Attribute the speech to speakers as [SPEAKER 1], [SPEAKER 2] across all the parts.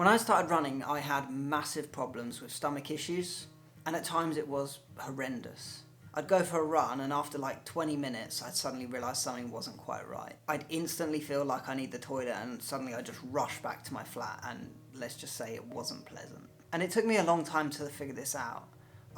[SPEAKER 1] When I started running, I had massive problems with stomach issues, and at times it was horrendous. I'd go for a run, and after like 20 minutes, I'd suddenly realise something wasn't quite right. I'd instantly feel like I need the toilet, and suddenly I'd just rush back to my flat, and let's just say it wasn't pleasant. And it took me a long time to figure this out.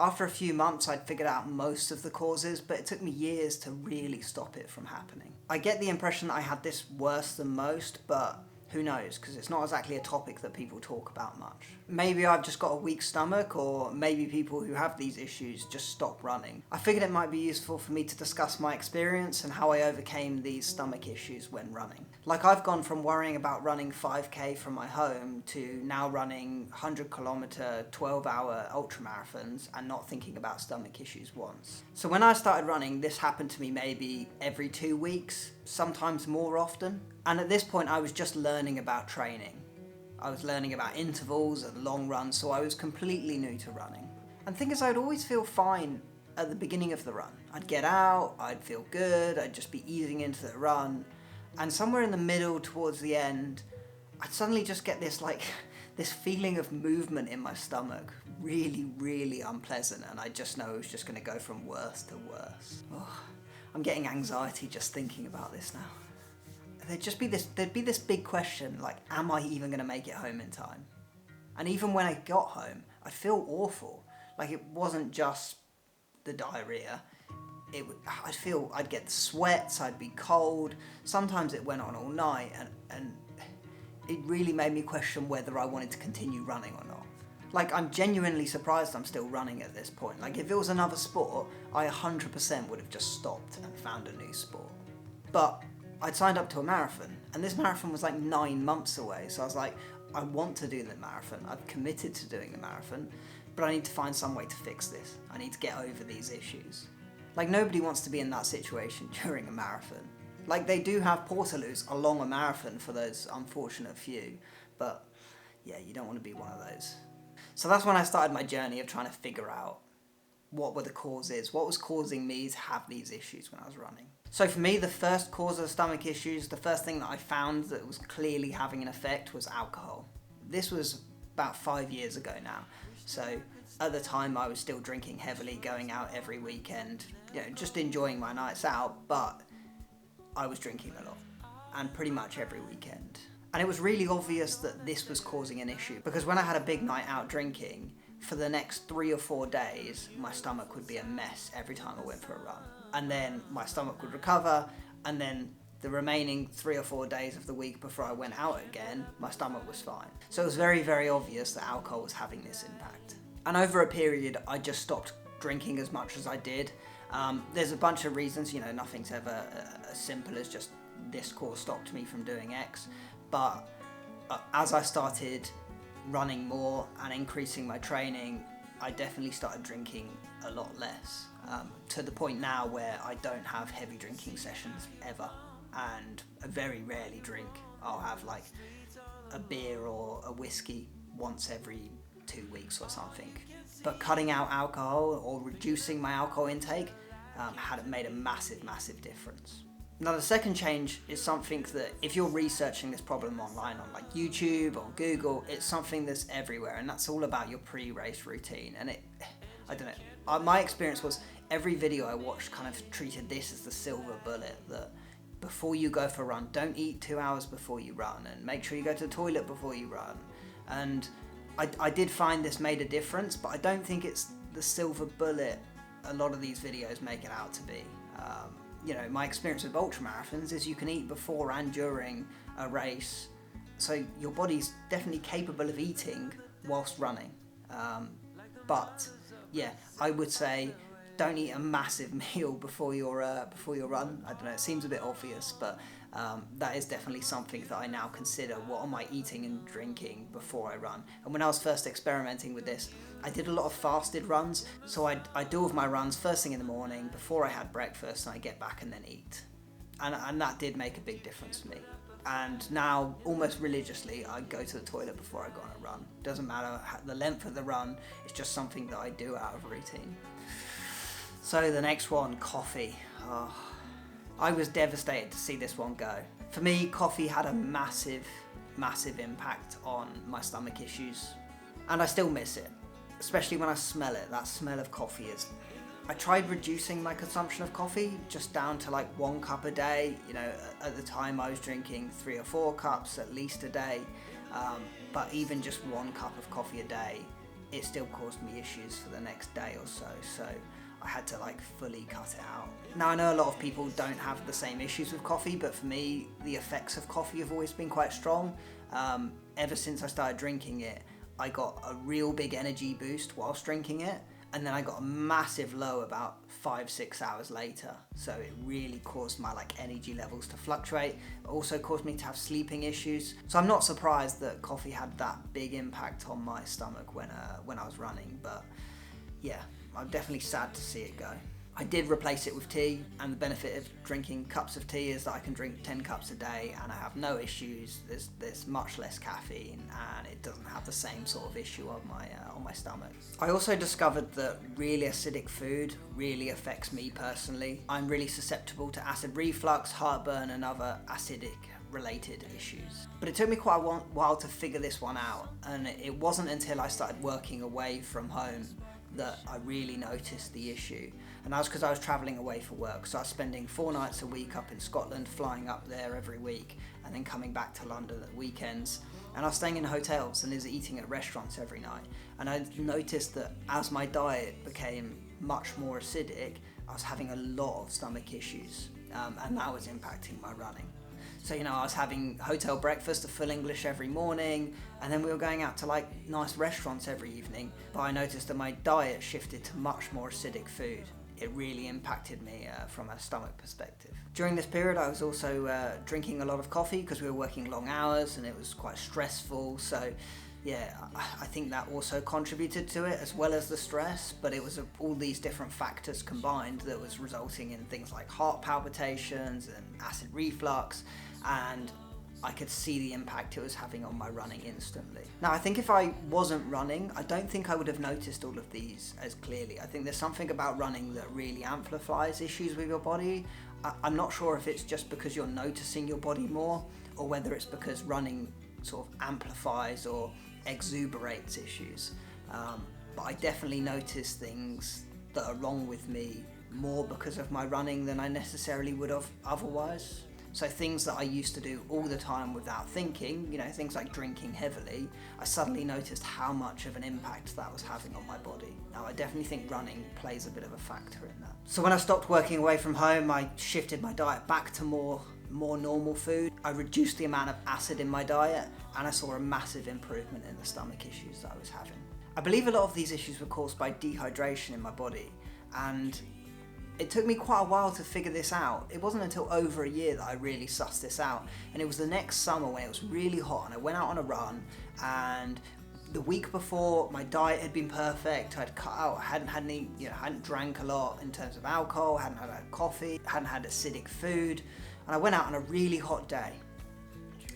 [SPEAKER 1] After a few months, I'd figured out most of the causes, but it took me years to really stop it from happening. I get the impression that I had this worse than most, but who knows, because it's not exactly a topic that people talk about much. Maybe I've just got a weak stomach, or maybe people who have these issues just stop running. I figured it might be useful for me to discuss my experience and how I overcame these stomach issues when running. Like, I've gone from worrying about running 5k from my home to now running 100km, 12-hour ultramarathons and not thinking about stomach issues once. So when I started running, this happened to me maybe every 2 weeks, sometimes more often. And at this point, I was just learning about training. I was learning about intervals and long runs, so I was completely new to running. And the thing is, I'd always feel fine at the beginning of the run. I'd get out, I'd feel good, I'd just be easing into the run. And somewhere in the middle, towards the end, I'd suddenly just get this this feeling of movement in my stomach. Really, really unpleasant, and I just know it was just gonna go from worse to worse. Oh, I'm getting anxiety just thinking about this now. There'd be this big question, like, am I even going to make it home in time? And even when I got home, I'd feel awful. Like, it wasn't just the diarrhea. I'd get the sweats, I'd be cold. Sometimes it went on all night, and it really made me question whether I wanted to continue running or not. Like, I'm genuinely surprised I'm still running at this point. Like, if it was another sport, I 100% would have just stopped and found a new sport. But I'd signed up to a marathon, and this marathon was like 9 months away, so I was like, I want to do the marathon, I've committed to doing the marathon, but I need to find some way to fix this. I need to get over these issues. Like, nobody wants to be in that situation during a marathon. Like, they do have portaloos along a marathon for those unfortunate few, but yeah, you don't want to be one of those. So that's when I started my journey of trying to figure out what were the causes, what was causing me to have these issues when I was running. So for me, the first cause of stomach issues, the first thing that I found that was clearly having an effect was alcohol. This was about 5 years ago now. So at the time I was still drinking heavily, going out every weekend, just enjoying my nights out, but I was drinking a lot, and pretty much every weekend. And it was really obvious that this was causing an issue, because when I had a big night out drinking, for the next 3 or 4 days, my stomach would be a mess every time I went for a run. And then my stomach would recover, and then the remaining 3 or 4 days of the week before I went out again, my stomach was fine. So it was very, very obvious that alcohol was having this impact. And over a period, I just stopped drinking as much as I did. There's a bunch of reasons, nothing's ever as simple as just this cause stopped me from doing X. But as I started running more and increasing my training, I definitely started drinking a lot less, to the point now where I don't have heavy drinking sessions ever, and I very rarely drink. I'll have like a beer or a whiskey once every 2 weeks or something. But cutting out alcohol or reducing my alcohol intake had made a massive, massive difference. Now, the second change is something that if you're researching this problem online on like YouTube or Google, it's something that's everywhere, and that's all about your pre-race routine. And I don't know, my experience was every video I watched kind of treated this as the silver bullet, that before you go for a run, don't eat 2 hours before you run, and make sure you go to the toilet before you run. And I did find this made a difference, but I don't think it's the silver bullet a lot of these videos make it out to be. My experience with ultramarathons is you can eat before and during a race, so your body's definitely capable of eating whilst running. But yeah, I would say don't eat a massive meal before your run. I don't know, it seems a bit obvious, but that is definitely something that I now consider. What am I eating and drinking before I run? And when I was first experimenting with this, I did a lot of fasted runs. So I'd do all of my runs first thing in the morning before I had breakfast, and I get back and then eat. And that did make a big difference for me. And now, almost religiously, I go to the toilet before I go on a run. Doesn't matter the length of the run, it's just something that I do out of routine. So the next one, coffee. I was devastated to see this one go. For me, coffee had a massive massive impact on my stomach issues. And I still miss it, especially when I smell it. That smell of coffee is... I tried reducing my consumption of coffee just down to like 1 cup a day. You know, at the time I was drinking 3 or 4 cups at least a day. But even just 1 cup of coffee a day, it still caused me issues for the next day or so. So I had to like fully cut it out. Now I know a lot of people don't have the same issues with coffee, but for me, the effects of coffee have always been quite strong. Ever since I started drinking it, I got a real big energy boost whilst drinking it, and then I got a massive low about 5-6 hours later. So it really caused my like energy levels to fluctuate. It also caused me to have sleeping issues. So I'm not surprised that coffee had that big impact on my stomach when I was running, but yeah, I'm definitely sad to see it go. I did replace it with tea, and the benefit of drinking cups of tea is that I can drink 10 cups a day and I have no issues. There's much less caffeine and it doesn't have the same sort of issue on my stomach. I also discovered that really acidic food really affects me personally. I'm really susceptible to acid reflux, heartburn and other acidic related issues. But it took me quite a while to figure this one out, and it wasn't until I started working away from home that I really noticed the issue. And that was because I was travelling away for work. So I was spending 4 nights a week up in Scotland, flying up there every week and then coming back to London at weekends. And I was staying in hotels and was eating at restaurants every night. And I noticed that as my diet became much more acidic, I was having a lot of stomach issues, and that was impacting my running. So, you know, I was having hotel breakfast, a full English every morning, and then we were going out to like nice restaurants every evening. But I noticed that my diet shifted to much more acidic food. It really impacted me from a stomach perspective. During this period, I was also drinking a lot of coffee because we were working long hours and it was quite stressful. So yeah, I think that also contributed to it, as well as the stress, but it was all these different factors combined that was resulting in things like heart palpitations and acid reflux, and I could see the impact it was having on my running instantly. Now, I think if I wasn't running, I don't think I would have noticed all of these as clearly. I think there's something about running that really amplifies issues with your body. I'm not sure if it's just because you're noticing your body more, or whether it's because running sort of amplifies or exuberates issues. But I definitely notice things that are wrong with me more because of my running than I necessarily would have otherwise. So things that I used to do all the time without thinking, you know, things like drinking heavily, I suddenly noticed how much of an impact that was having on my body. Now, I definitely think running plays a bit of a factor in that. So when I stopped working away from home, I shifted my diet back to more normal food. I reduced the amount of acid in my diet, and I saw a massive improvement in the stomach issues that I was having. I believe a lot of these issues were caused by dehydration in my body, and it took me quite a while to figure this out. It wasn't until over a year that I really sussed this out, and it was the next summer when it was really hot and I went out on a run, and the week before my diet had been perfect. I'd cut out, I hadn't had any, hadn't drank a lot in terms of alcohol, hadn't had coffee, hadn't had acidic food, and I went out on a really hot day.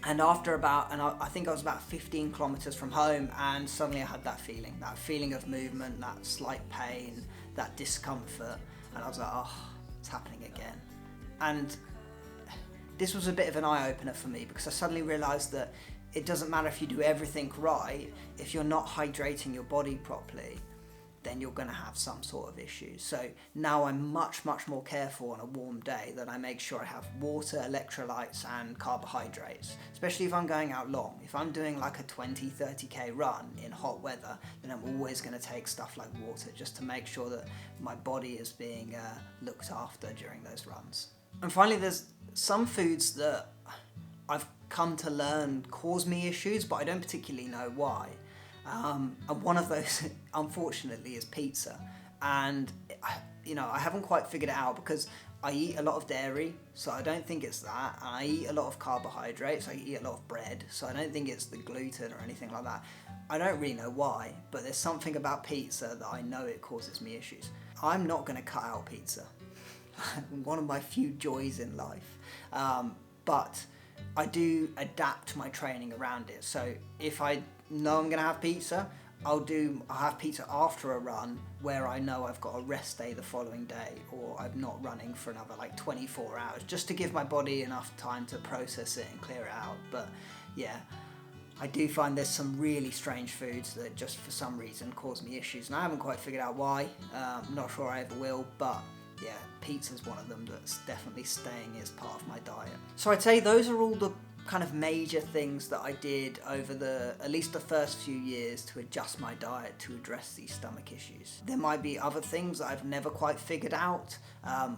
[SPEAKER 1] And after I think I was about 15 kilometers from home, and suddenly I had that feeling of movement, that slight pain, that discomfort. And I was like, oh, it's happening again. And this was a bit of an eye-opener for me, because I suddenly realized that it doesn't matter if you do everything right, if you're not hydrating your body properly, then you're going to have some sort of issue. So now I'm much more careful on a warm day that I make sure I have water, electrolytes and carbohydrates, especially if I'm going out long. If I'm doing like a 20-30k run in hot weather, then I'm always going to take stuff like water, just to make sure that my body is being looked after during those runs. And finally, there's some foods that I've come to learn cause me issues, but I don't particularly know why. And one of those, unfortunately, is pizza. And, I haven't quite figured it out, because I eat a lot of dairy, so I don't think it's that. And I eat a lot of carbohydrates, I eat a lot of bread, so I don't think it's the gluten or anything like that. I don't really know why, but there's something about pizza that I know it causes me issues. I'm not going to cut out pizza. One of my few joys in life. But I do adapt my training around it. So if I know I'm going to have pizza, I'll have pizza after a run where I know I've got a rest day the following day, or I'm not running for another like 24 hours, just to give my body enough time to process it and clear it out. But yeah, I do find there's some really strange foods that just for some reason cause me issues, and I haven't quite figured out why. I'm not sure I ever will, but yeah, pizza's one of them that's definitely staying as part of my diet. So I'd say those are all the kind of major things that I did over at least the first few years to adjust my diet to address these stomach issues. There might be other things that I've never quite figured out.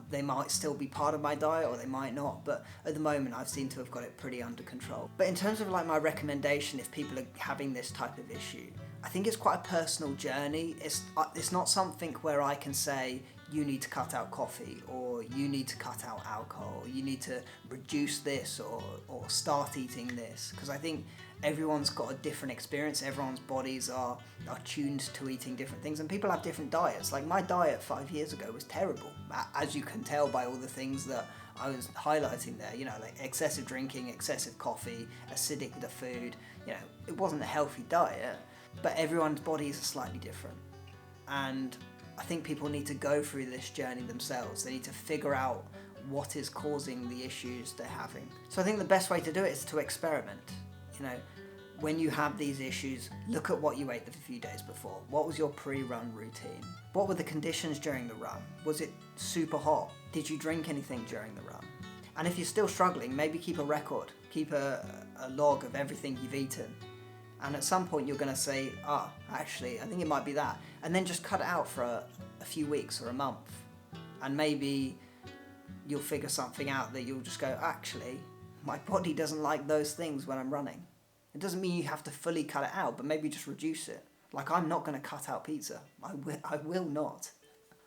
[SPEAKER 1] They might still be part of my diet or they might not, but at the moment I've seemed to have got it pretty under control. But in terms of like my recommendation, if people are having this type of issue, I think it's quite a personal journey. It's not something where I can say, you need to cut out coffee, or you need to cut out alcohol, or you need to reduce this, or start eating this. Because I think everyone's got a different experience. Everyone's bodies are tuned to eating different things, and people have different diets. Like my diet 5 years ago was terrible, as you can tell by all the things that I was highlighting there. You know, like excessive drinking, excessive coffee, acidic the food. You know, it wasn't a healthy diet, but everyone's bodies are slightly different. And I think people need to go through this journey themselves. They need to figure out what is causing the issues they're having. So I think the best way to do it is to experiment. You know, when you have these issues, look at what you ate the few days before. What was your pre-run routine? What were the conditions during the run? Was it super hot? Did you drink anything during the run? And if you're still struggling, maybe keep a record. Keep a log of everything you've eaten. And at some point you're going to say, actually, I think it might be that. And then just cut it out for a few weeks or a month. And maybe you'll figure something out that you'll just go, actually, my body doesn't like those things when I'm running. It doesn't mean you have to fully cut it out, but maybe just reduce it. Like, I'm not going to cut out pizza. I will not.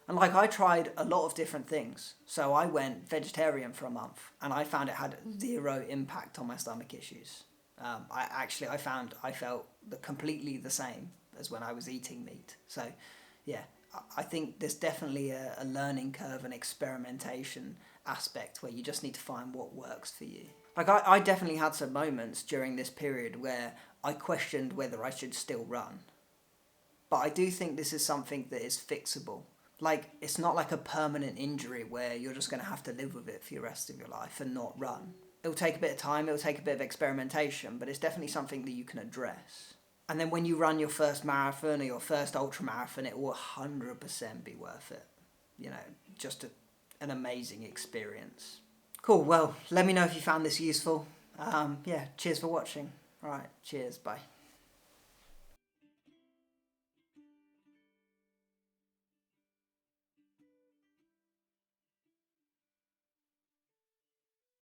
[SPEAKER 1] And like, I tried a lot of different things. So I went vegetarian for a month, and I found it had zero impact on my stomach issues. I found I felt completely the same as when I was eating meat. So yeah, I think there's definitely a learning curve and experimentation aspect where you just need to find what works for you. Like I definitely had some moments during this period where I questioned whether I should still run. But I do think this is something that is fixable. Like, it's not like a permanent injury where you're just going to have to live with it for the rest of your life and not run. It'll take a bit of time, it'll take a bit of experimentation, but it's definitely something that you can address. And then when you run your first marathon or your first ultra marathon, it will 100% be worth it. You know, just an amazing experience. Cool, well, let me know if you found this useful. Yeah, cheers for watching. All right, cheers, bye.